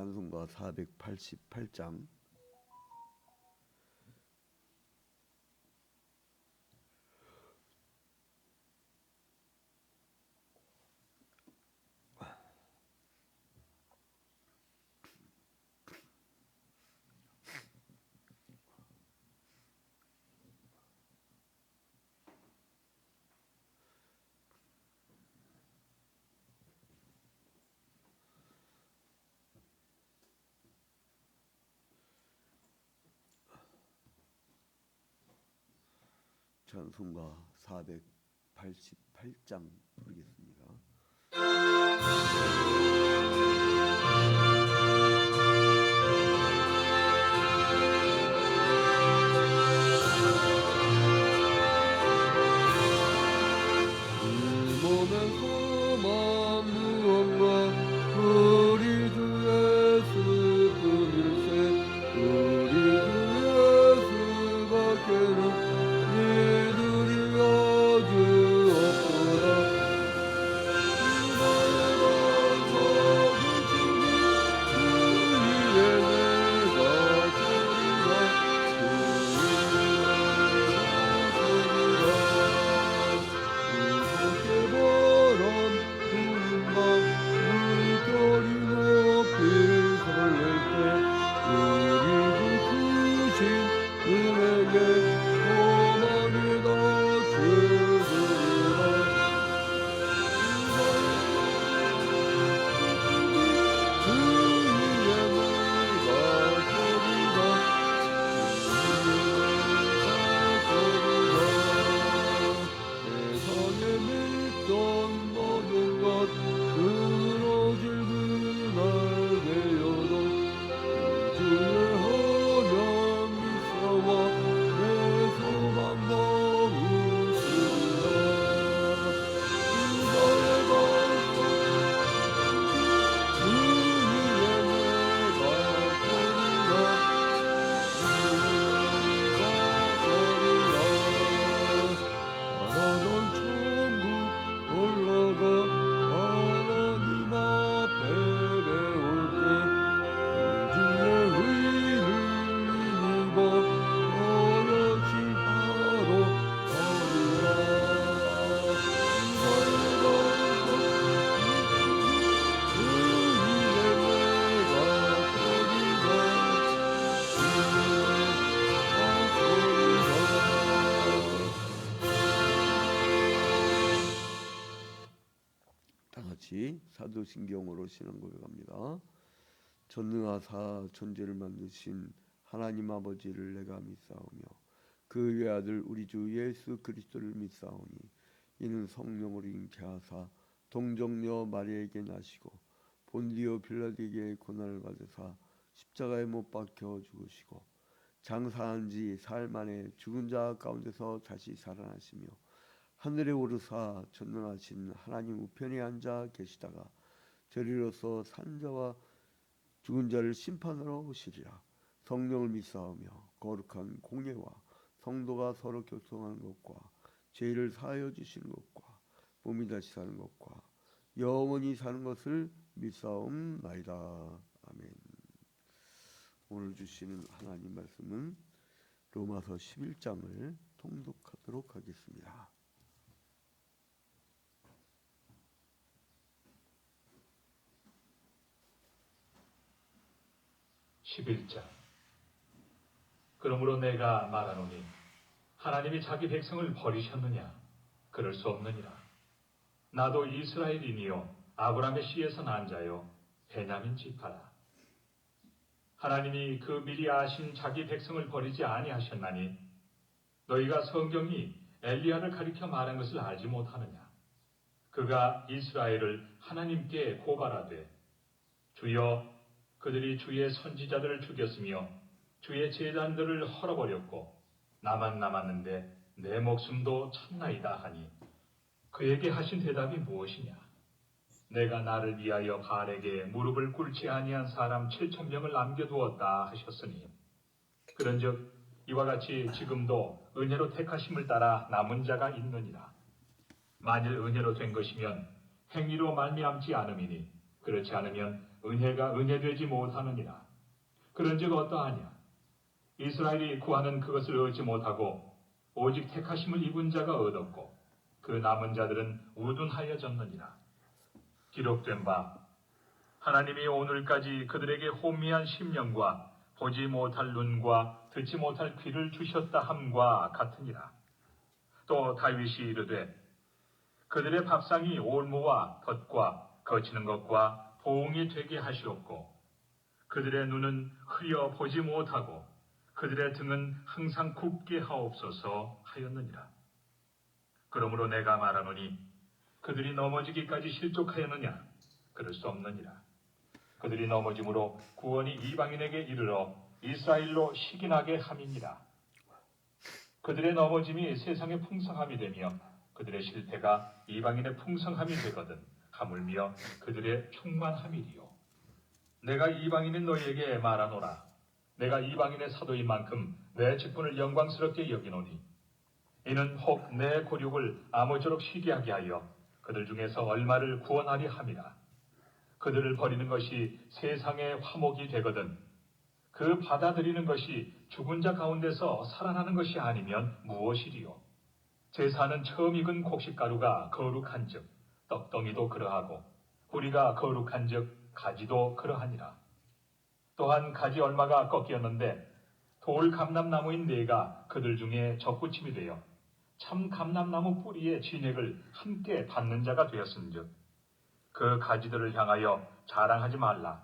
찬송가 488장 찬송가 488장 부르겠습니다. 사도신경으로 신앙 고백합니다. 전능하사 천지를 만드신 하나님 아버지를 내가 믿사오며 그 외아들 우리 주 예수 그리스도를 믿사오니 이는 성령으로 잉태하사 동정녀 마리아에게 나시고 본디오 빌라도에게 고난을 받으사 십자가에 못 박혀 죽으시고 장사한 지 사흘 만에 죽은 자 가운데서 다시 살아나시며 하늘에 오르사 전능하신 하나님 우편에 앉아 계시다가 저리로서 산자와 죽은 자를 심판하러 오시리라. 성령을 믿사오며 거룩한 공예와 성도가 서로 교통하는 것과 죄를 사하여 주시는 것과 몸이 다시 사는 것과 영원히 사는 것을 믿사옵나이다. 아멘. 오늘 주시는 하나님 말씀은 로마서 11장을 통독하도록 하겠습니다. 11장. 그러므로 내가 말하노니 하나님이 자기 백성을 버리셨느냐? 그럴 수 없느니라. 나도 이스라엘인이요 아브라함의 씨에서 난 자요 베냐민 지파라. 하나님이 그 미리 아신 자기 백성을 버리지 아니하셨나니 너희가 성경이 엘리야를 가리켜 말한 것을 알지 못하느냐? 그가 이스라엘을 하나님께 고발하되 주여 그들이 주의 선지자들을 죽였으며 주의 제단들을 헐어버렸고 나만 남았는데 내 목숨도 참나이다 하니 그에게 하신 대답이 무엇이냐? 내가 나를 위하여 바알에게 무릎을 꿇지 아니한 사람 7,000명을 남겨두었다 하셨으니 그런즉 이와 같이 지금도 은혜로 택하심을 따라 남은 자가 있느니라. 만일 은혜로 된 것이면 행위로 말미암지 않음이니 그렇지 않으면 은혜가 은혜되지 못하느니라. 그런즉 어떠하냐? 이스라엘이 구하는 그것을 얻지 못하고 오직 택하심을 입은 자가 얻었고 그 남은 자들은 우둔하여졌느니라. 기록된 바 하나님이 오늘까지 그들에게 혼미한 심령과 보지 못할 눈과 듣지 못할 귀를 주셨다 함과 같으니라. 또 다윗이 이르되 그들의 밥상이 올무와 덫과 거치는 것과 보응이 되게 하시옵고 그들의 눈은 흐려 보지 못하고 그들의 등은 항상 굽게 하옵소서 하였느니라. 그러므로 내가 말하노니 그들이 넘어지기까지 실족하였느냐? 그럴 수 없느니라. 그들이 넘어짐으로 구원이 이방인에게 이르러 이스라엘로 식인하게 함이니라. 그들의 넘어짐이 세상의 풍성함이 되며 그들의 실패가 이방인의 풍성함이 되거든 하물며 그들의 충만함이리요. 내가 이방인인 너희에게 말하노라. 내가 이방인의 사도인 만큼 내 직분을 영광스럽게 여기노니 이는 혹 내 고륙을 아무쪼록 쉬게 하게 하여 그들 중에서 얼마를 구원하리 함이라. 그들을 버리는 것이 세상의 화목이 되거든 그 받아들이는 것이 죽은 자 가운데서 살아나는 것이 아니면 무엇이리요. 제사는 처음 익은 곡식가루가 거룩한즉 떡덩이도 그러하고 뿌리가 거룩한즉 가지도 그러하니라. 또한 가지 얼마가 꺾이었는데 돌 감람나무인 네가 그들 중에 접붙임이 되어 참 감람나무 뿌리의 진액을 함께 받는 자가 되었은즉 그 가지들을 향하여 자랑하지 말라.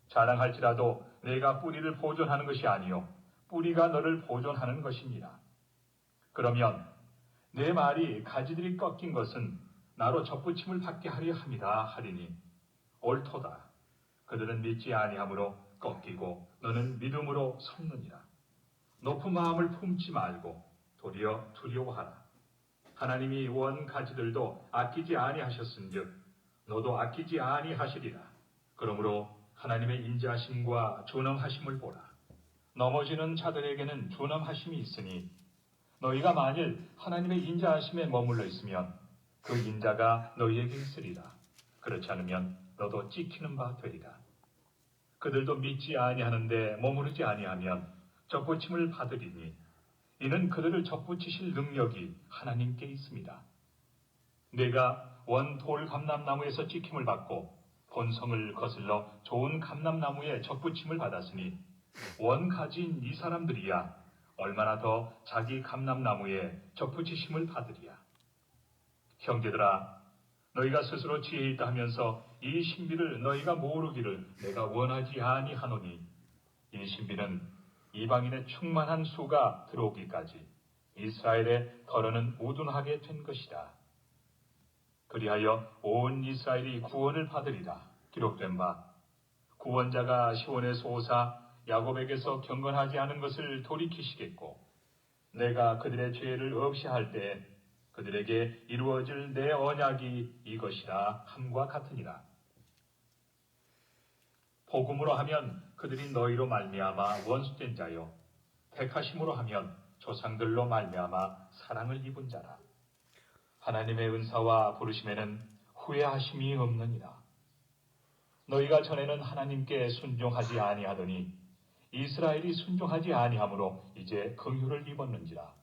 자랑할지라도 내가 뿌리를 보존하는 것이 아니요 뿌리가 너를 보존하는 것이니라. 그러면 내 말이 가지들이 꺾인 것은 나로 접붙임을 받게 하려 함이다 하리니 옳도다. 그들은 믿지 아니하므로 꺾이고 너는 믿음으로 섰느니라. 높은 마음을 품지 말고 도리어 두려워하라. 하나님이 원 가지들도 아끼지 아니하셨은즉 너도 아끼지 아니하시리라. 그러므로 하나님의 인자하심과 존엄하심을 보라. 넘어지는 자들에게는 존엄하심이 있으니 너희가 만일 하나님의 인자하심에 머물러 있으면 그 인자가 너희에게 있으리라. 그렇지 않으면 너도 찍히는 바 되리라. 그들도 믿지 아니하는데 머무르지 아니하면 접붙임을 받으리니 이는 그들을 접붙이실 능력이 하나님께 있습니다. 내가 원 돌 감람나무에서 찍힘을 받고 본성을 거슬러 좋은 감람나무에 접붙임을 받았으니 원 가지인 이 사람들이야 얼마나 더 자기 감람나무에 접붙이심을 받으리야. 형제들아, 너희가 스스로 지혜 있다 하면서 이 신비를 너희가 모르기를 내가 원하지 아니하노니 이 신비는 이방인의 충만한 수가 들어오기까지 이스라엘의 덜어는 우둔하게 된 것이다. 그리하여 온 이스라엘이 구원을 받으리라. 기록된 바 구원자가 시온에서 오사 야곱에게서 경건하지 않은 것을 돌이키시겠고 내가 그들의 죄를 없이 할 때 그들에게 이루어질 내 언약이 이것이라 함과 같으니라. 복음으로 하면 그들이 너희로 말미암아 원수된 자요 택하심으로 하면 조상들로 말미암아 사랑을 입은 자라. 하나님의 은사와 부르심에는 후회하심이 없느니라. 너희가 전에는 하나님께 순종하지 아니하더니 이스라엘이 순종하지 아니하므로 이제 긍휼을 입었는지라.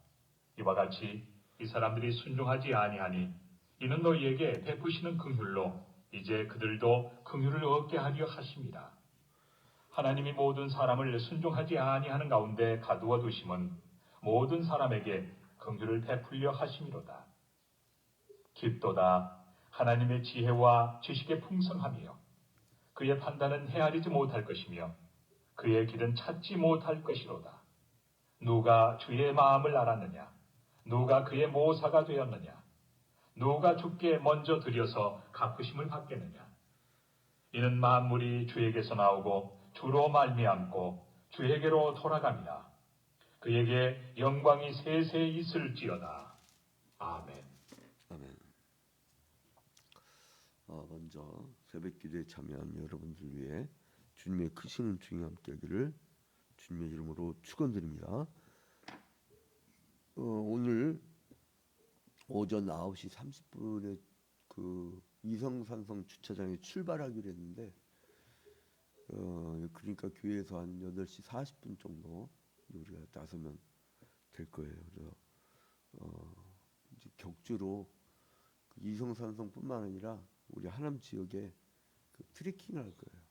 이와 같이 이 사람들이 순종하지 아니하니 이는 너희에게 베푸시는 긍휼로 이제 그들도 긍휼을 얻게 하려 하심이라. 하나님이 모든 사람을 순종하지 아니하는 가운데 가두어 두심은 모든 사람에게 긍휼을 베풀려 하심이로다. 깊도다. 하나님의 지혜와 지식의 풍성함이요 그의 판단은 헤아리지 못할 것이며 그의 길은 찾지 못할 것이로다. 누가 주의 마음을 알았느냐? 누가 그의 모사가 되었느냐? 누가 주께 먼저 들여서 갚으심을 받겠느냐? 이는 만물이 주에게서 나오고 주로 말미암고 주에게로 돌아갑니다. 그에게 영광이 세세 있을지어다. 아멘. 아멘. 먼저 새벽기도에 참여한 여러분들 위해 주님의 크신 은총이 함께하기를 주님의 이름으로 축원드립니다. 오늘 오전 9시 30분에 그 이성산성 주차장에 출발하기로 했는데 그러니까 교회에서 한 8시 40분 정도 우리가 나서면 될 거예요. 그래서 이제 격주로 그 이성산성뿐만 아니라 우리 하남 지역에 그 트레킹을 할 거예요.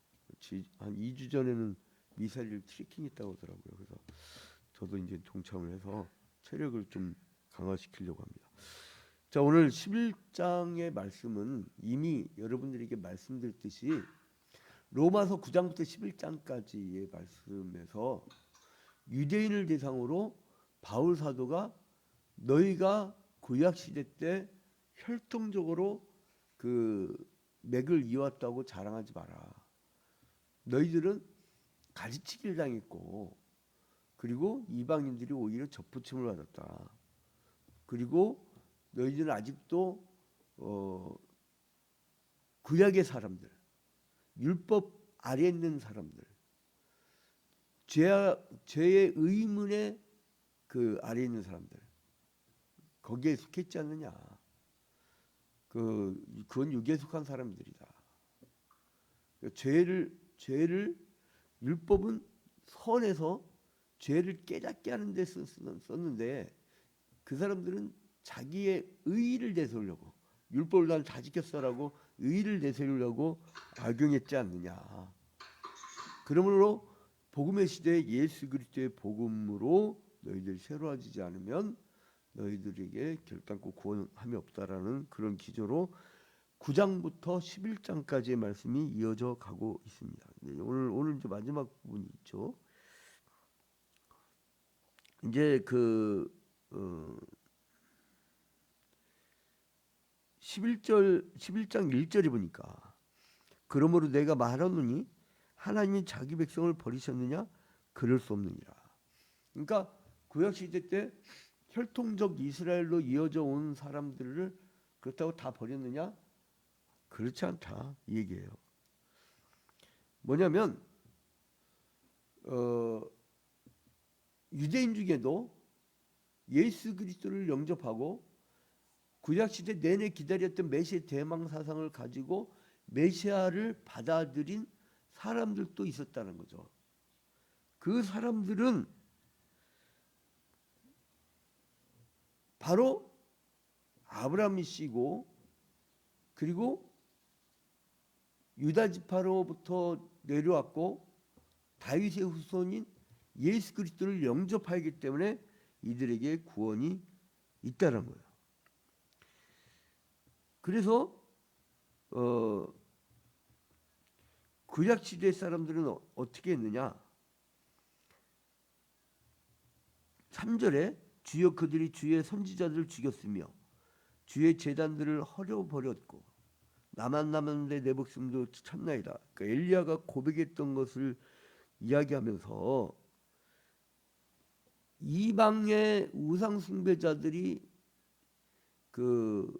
한 2주 전에는 미사일 트레킹 있다고 하더라고요. 그래서 저도 이제 동참을 해서 체력을 좀 강화시키려고 합니다. 자, 오늘 11장의 말씀은 이미 여러분들에게 말씀드렸듯이 로마서 9장부터 11장까지의 말씀에서 유대인을 대상으로 바울 사도가 너희가 구약 시대 때 혈통적으로 그 맥을 이어왔다고 자랑하지 마라. 너희들은 가지치기를 당했고, 그리고 이방인들이 오히려 접붙임을 받았다. 그리고 너희들은 아직도 구약의 사람들, 율법 아래에 있는 사람들, 죄의 의문의 그 아래에 있는 사람들, 거기에 속했지 않느냐. 그건 육에 속한 사람들이다. 죄를 율법은 선에서 죄를 깨닫게 하는 데 썼는데 그 사람들은 자기의 의의를 내세우려고, 율법을 난 다 지켰어라고 의의를 내세우려고 악용했지 않느냐. 그러므로 복음의 시대에 예수 그리스도의 복음으로 너희들이 새로워지지 않으면 너희들에게 결단코 구원함이 없다라는 그런 기조로 9장부터 11장까지의 말씀이 이어져 가고 있습니다. 오늘 이제 마지막 부분이 있죠. 이제 11장 1절에 보니까 그러므로 내가 말하노니 하나님이 자기 백성을 버리셨느냐? 그럴 수 없느니라. 그러니까 구약시대 때 혈통적 이스라엘로 이어져 온 사람들을 그렇다고 다 버렸느냐? 그렇지 않다 이 얘기예요. 뭐냐면 유대인 중에도 예수 그리스도를 영접하고 구약시대 내내 기다렸던 메시아 대망 사상을 가지고 메시아를 받아들인 사람들도 있었다는 거죠. 그 사람들은 바로 아브라함이 씨고, 그리고 유다 지파로부터 내려왔고 다윗의 후손인 예수 그리스도를 영접하기 때문에 이들에게 구원이 있다는 거예요. 그래서 구약 시대 사람들은 어떻게 했느냐? 3절에 주여 그들이 주의 선지자들을 죽였으며 주의 제단들을 헐어버렸고 나만 남았는데 내 목숨도 참나이다. 그러니까 엘리야가 고백했던 것을 이야기하면서 이방의 우상 숭배자들이 그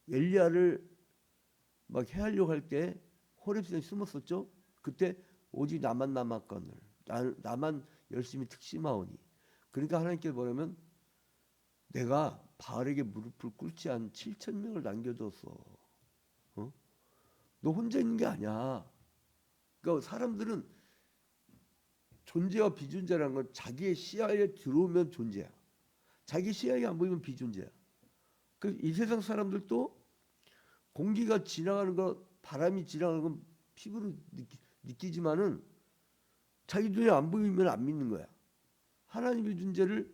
엘리야를 막 해하려고 할 때 호렙산에 숨었었죠. 그때 오직 나만 남았거늘 나만 열심히 특심하오니. 그러니까 하나님께 뭐냐면 내가 바알에게 무릎을 꿇지 않은 7,000명을 남겨뒀어. 너 혼자 있는 게 아니야. 그러니까 사람들은 존재와 비존재라는 건 자기의 시야에 들어오면 존재야. 자기 시야에 안 보이면 비존재야. 이 세상 사람들도 공기가 지나가는 거, 바람이 지나가는 건 피부로 느끼지만은 자기 눈에 안 보이면 안 믿는 거야. 하나님의 존재를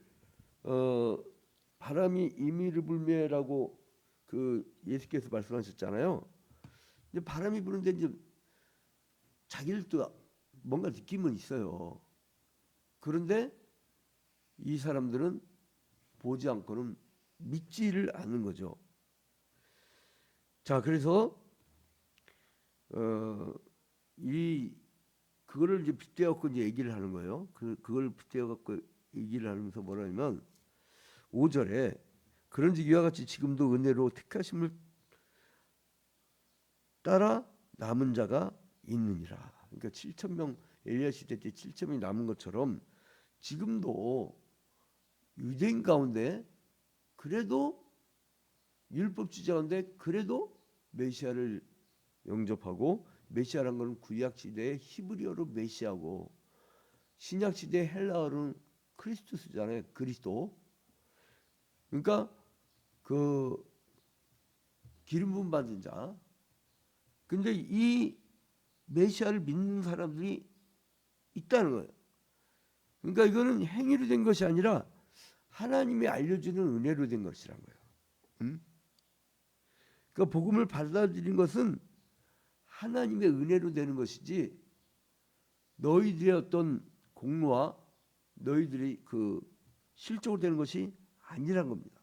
바람이 임의를 불매라고 그 예수께서 말씀하셨잖아요. 이제 바람이 부는데 이제 자기들도 뭔가 느낌은 있어요. 그런데 이 사람들은 보지 않고는 믿지를 않는 거죠. 자, 그래서 그거를 이제 빗대어 갖고 이제 얘기를 하는 거예요. 그걸 빗대어 갖고 얘기를 하면서 뭐라냐면 5절에 그런즉 이와 같이 지금도 은혜로 택하심을 따라 남은 자가 있느니라. 그러니까 7,000명 엘리야 시대 때 7,000명이 남은 것처럼 지금도 유대인 가운데 그래도 율법주의 가운데 그래도 메시아를 영접하고 메시아라는 것은 구약 시대의 히브리어로 메시아고 신약 시대 헬라어로는 크리스투스잖아요. 그리스도. 그러니까 그 기름 부음 받은 자. 근데 이 메시아를 믿는 사람들이 있다는 거예요. 그러니까 이거는 행위로 된 것이 아니라 하나님이 알려주는 은혜로 된 것이란 거예요. 그러니까 복음을 받아들인 것은 하나님의 은혜로 되는 것이지 너희들의 어떤 공로와 너희들이 그 실적으로 되는 것이 아니란 겁니다.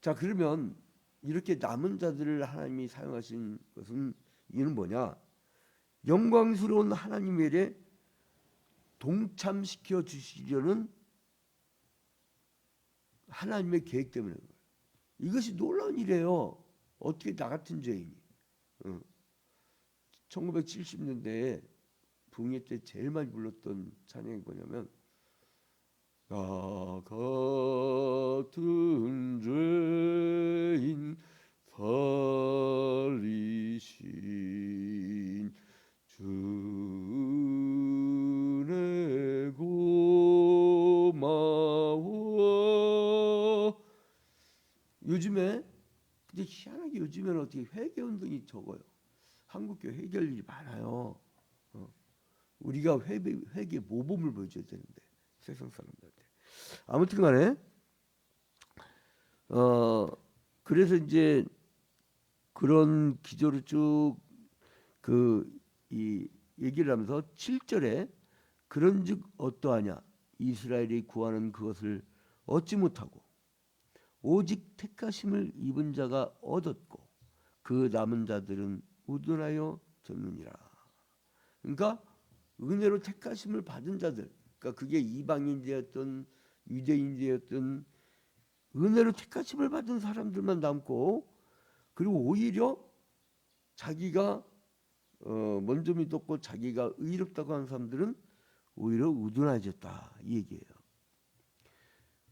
자, 그러면 이렇게 남은 자들을 하나님이 사용하신 것은 이유는 뭐냐? 영광스러운 하나님의 일에 동참시켜 주시려는 하나님의 계획 때문에 그래요. 이것이 놀라운 일이에요. 어떻게 나 같은 죄인이 1970년대에 붕괴 때 제일 많이 불렀던 찬양이 뭐냐면 나 같은 죄인 살리신 주의 고마워. 요즘에 근데 희한하게 요즘에는 어떻게 회개 운동이 적어요. 한국교회 회개할 일이 많아요. 우리가 회개 모범을 보여줘야 되는데 세상 사람들한테. 아무튼간에 그래서 이제 그런 기조를 쭉 이 얘기를 하면서 7절에 그런즉 어떠하냐 이스라엘이 구하는 그것을 얻지 못하고 오직 택하심을 입은 자가 얻었고 그 남은 자들은 우둔하여 졌느니라. 그러니까 은혜로 택하심을 받은 자들, 그러니까 그게 이방인되었던 유대인되었던 은혜로 택하심을 받은 사람들만 남고 그리고 오히려 자기가 먼저 믿었고 자기가 의롭다고 하는 사람들은 오히려 우둔해졌다 이 얘기예요.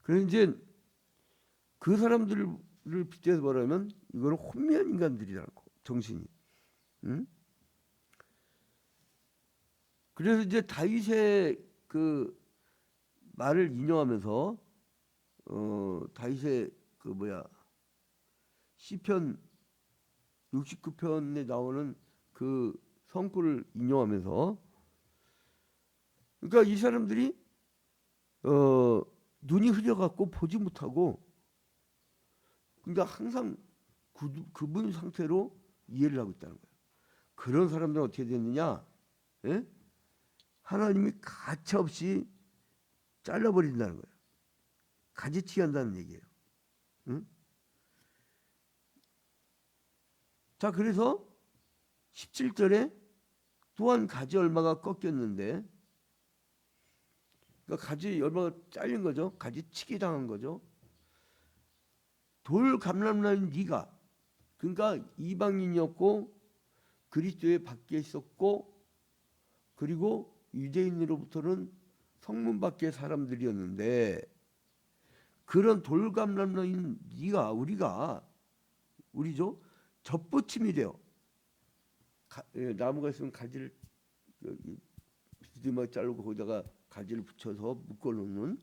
그래서 이제 그 사람들을 빗대서 말하면 이거는 혼미한 인간들이라고 정신이. 그래서 이제 다윗의 그 말을 인용하면서 다윗의 그 시편 69편에 나오는 그 성구를 인용하면서 그러니까 이 사람들이 눈이 흐려갖고 보지 못하고 그러니까 항상 그분 상태로 이해를 하고 있다는 거예요. 그런 사람들은 어떻게 됐느냐? 예? 하나님이 가차없이 잘라버린다는 거예요. 가지치기 한다는 얘기예요. 응? 자, 그래서 17절에 또한 가지 얼마가 꺾였는데 그러니까 가지 얼마가 잘린 거죠. 가지치기 당한 거죠. 돌 감람나인 네가 그러니까 이방인이었고 그리스도의 밖에 있었고 그리고 유대인으로부터는 성문 밖의 사람들이었는데 그런 돌감람나인 네가 우리죠 접붙임이 돼요. 나무가 있으면 가지를 비스듬하게 자르고 거기다가 가지를 붙여서 묶어놓는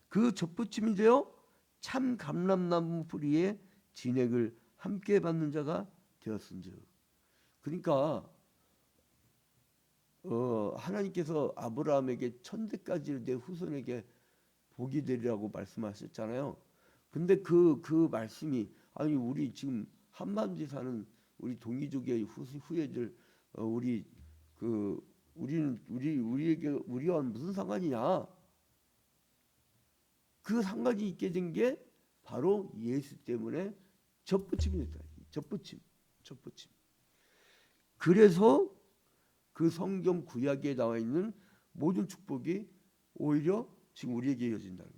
그 접붙임이 되어 참 감람나무 뿌리에 진액을 함께 받는 자가 되었은즉. 그러니까 하나님께서 아브라함에게 1000대까지 내 후손에게 복이 되리라고 말씀하셨잖아요. 근데 그 말씀이 아니 우리 지금 한반도에 사는 우리 동이족의 후예들 우리와 무슨 상관이냐? 그 상관이 있게 된 게 바로 예수 때문에 접붙임이 됐다. 접붙임. 그래서 그 성경 구약에 나와 있는 모든 축복이 오히려 지금 우리에게 이어진다는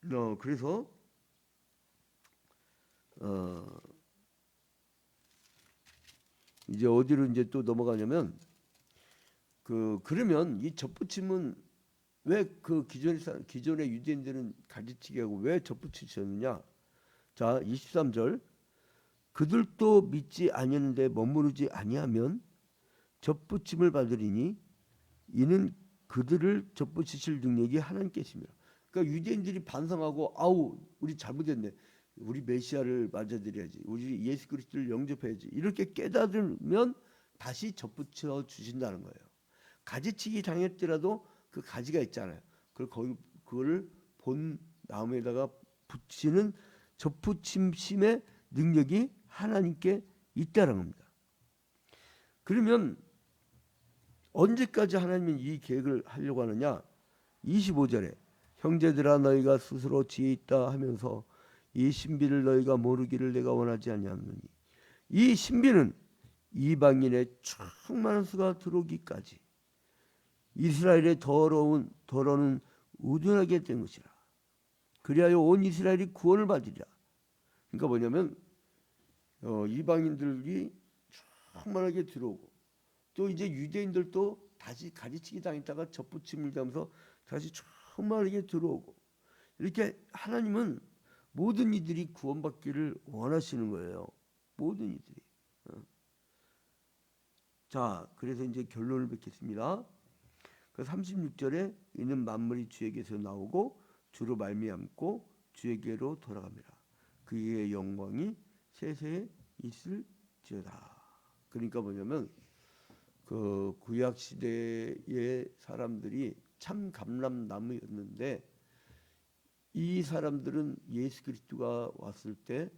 거예요. 그래서 이제 어디로 이제 또 넘어가냐면 그러면 이 접붙임은 왜 그 기존의 유대인들은 가지치기 하고 왜 접붙이셨느냐? 자, 23절 그들도 믿지 아니하는데 머무르지 아니하면 접붙임을 받으리니 이는 그들을 접붙이실 능력이 하나님께십니다. 그러니까 유대인들이 반성하고 아우 우리 잘못했네. 우리 메시아를 맞아들여야지. 우리 예수 그리스도를 영접해야지. 이렇게 깨달으면 다시 접붙여 주신다는 거예요. 가지치기 당했더라도 그 가지가 있잖아요. 그걸 본 나무에다가 붙이는 접붙임심의 능력이 하나님께 있다는 겁니다. 그러면 언제까지 하나님은 이 계획을 하려고 하느냐? 25절에 형제들아 너희가 스스로 지혜 있다 하면서 이 신비를 너희가 모르기를 내가 원하지 아니하노니 이 신비는 이방인의 충만한 수가 들어오기까지 이스라엘의 더러는 우둔하게 된 것이라. 그리하여 온 이스라엘이 구원을 받으리라. 그러니까 뭐냐면 이방인들이 충만하게 들어오고 또 이제 유대인들도 다시 가지치기 당했다가 접붙임을 당하면서 다시 충만하게 들어오고 이렇게 하나님은 모든 이들이 구원받기를 원하시는 거예요. 모든 이들이. 자, 그래서 이제 결론을 맺겠습니다. 그 36절에 이는 만물이 주에게서 나오고 주로 말미암고 주에게로 돌아갑니다. 그의 영광이 세세에 있을지어다. 그러니까 뭐냐면 그 구약 시대의 사람들이 참 감람나무였는데 이 사람들은 예수 그리스도가 왔을 때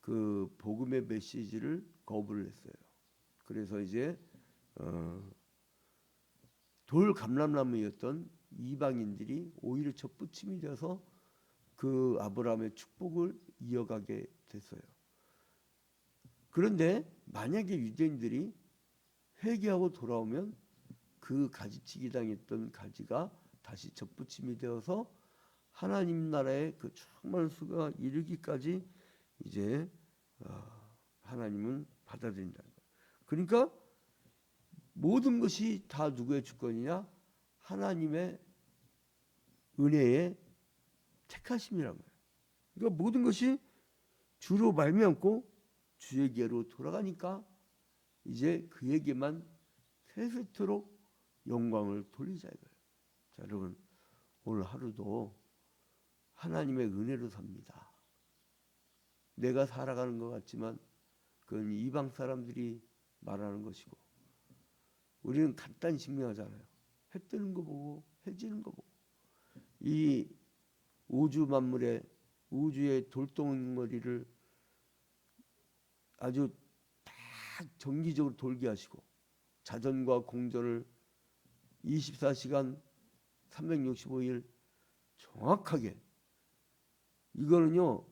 그 복음의 메시지를 거부를 했어요. 그래서 이제 돌 감람나무였던 이방인들이 오히려 접붙임이 되어서 그 아브라함의 축복을 이어가게 됐어요. 그런데 만약에 유대인들이 회개하고 돌아오면 그 가지치기 당했던 가지가 다시 접붙임이 되어서 하나님 나라의 그 충만한 수가 이르기까지 이제 하나님은 받아들인다는 거예요. 그러니까 모든 것이 다 누구의 주권이냐? 하나님의 은혜의 택하심이란 거예요. 그러니까 모든 것이 주로 말미암고 주에게로 돌아가니까 이제 그에게만 세세토록 영광을 돌리자 이거예요. 자, 여러분 오늘 하루도 하나님의 은혜로 삽니다. 내가 살아가는 것 같지만 그건 이방 사람들이 말하는 것이고 우리는 간단히 증명하잖아요. 해 뜨는 거 보고 해 지는 거 보고 이 우주 만물의 우주의 돌덩어리를 아주 딱 정기적으로 돌게 하시고 자전과 공전을 24시간 365일 정확하게 이거는요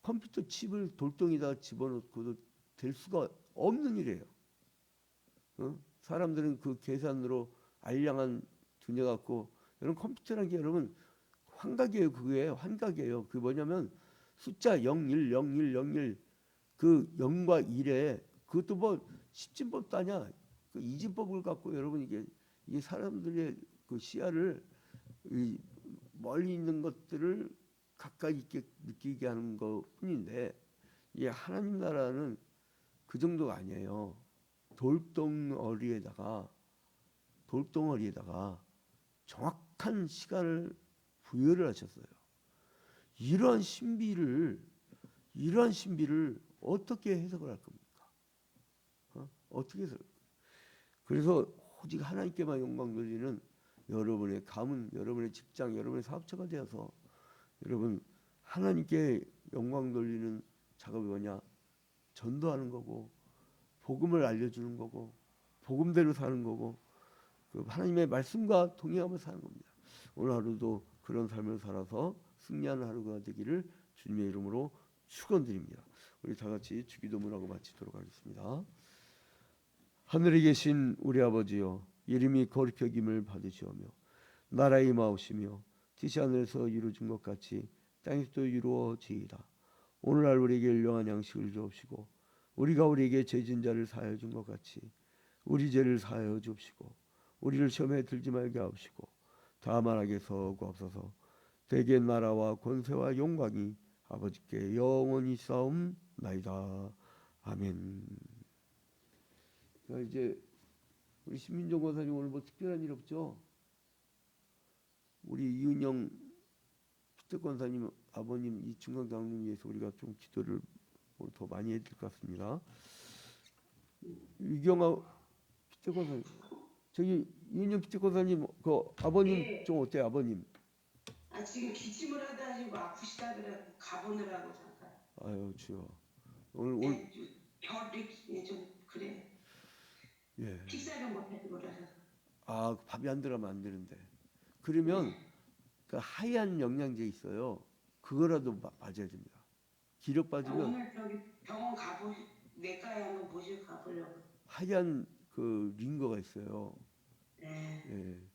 컴퓨터 칩을 돌덩이에다 집어넣고도 될 수가 없는 일이에요. 사람들은 그 계산으로 알량한 두뇌 갖고 여러분 컴퓨터라는 게 여러분 환각이에요. 그게 환각이에요. 그 뭐냐면 숫자 01, 01, 01 그 0과 1에 그것도 뭐 십진법도 아니야. 그 이진법을 갖고 여러분 이게 사람들의 그 시야를 멀리 있는 것들을 가까이 있게 느끼게 하는 것뿐인데 이 하나님 나라는 그 정도가 아니에요. 돌덩어리에다가 정확한 시간을 부여를 하셨어요. 이러한 신비를 어떻게 해석을 할 겁니까? 어떻게 해석을? 그래서 오직 하나님께만 영광 돌리는 여러분의 가문, 여러분의 직장, 여러분의 사업처가 되어서 여러분 하나님께 영광 돌리는 작업이 뭐냐? 전도하는 거고 복음을 알려주는 거고 복음대로 사는 거고 그 하나님의 말씀과 동의하며 사는 겁니다. 오늘 하루도 그런 삶을 살아서 승리하는 하루가 되기를 주님의 이름으로 축원드립니다. 우리 다 같이 주기도문하고 마치도록 하겠습니다. 하늘에 계신 우리 아버지여 이름이 거룩히 여김을 받으시오며 나라의 임하옵시며 뜻이 하늘에서 이루어진 것 같이 땅에서도 이루어지이다. 오늘날 우리에게 일용할 양식을 주옵시고 우리가 우리에게 죄진 자를 사하여 준 것 같이 우리 죄를 사하여 주옵시고 우리를 시험에 들지 말게 하옵시고 다만 악에서 구하옵소서. 대개 나라와 권세와 영광이 아버지께 영원히 싸움나이다. 나이다. 아멘. 자, 이제 우리 신민정 권사님 오늘 뭐 특별한 일 없죠? 우리 이은영 피터 권사님 아버님 이충강 장로님 위해서 우리가 좀 기도를 오늘 더 많이 해야 될 것 같습니다. 유경아 피터 권사님, 저기 이은영 피터 권사님 그 아버님 네. 좀 어때요, 아버님? 아 지금 기침을 하다 지고 아프시다 그래 가보느라고 잠깐. 아유 주여. 오늘 혈이 좀 그래. 예. 식사를 못해서 그래서. 아 밥이 안 들어가면 안 되는데. 그러면 그 하얀 영양제 있어요. 그거라도 맞아야 됩니다. 기력 빠지면 오늘 저기 병원 내과에 한번 모시고 가보려고. 하얀 그 링거가 있어요. 네. 예.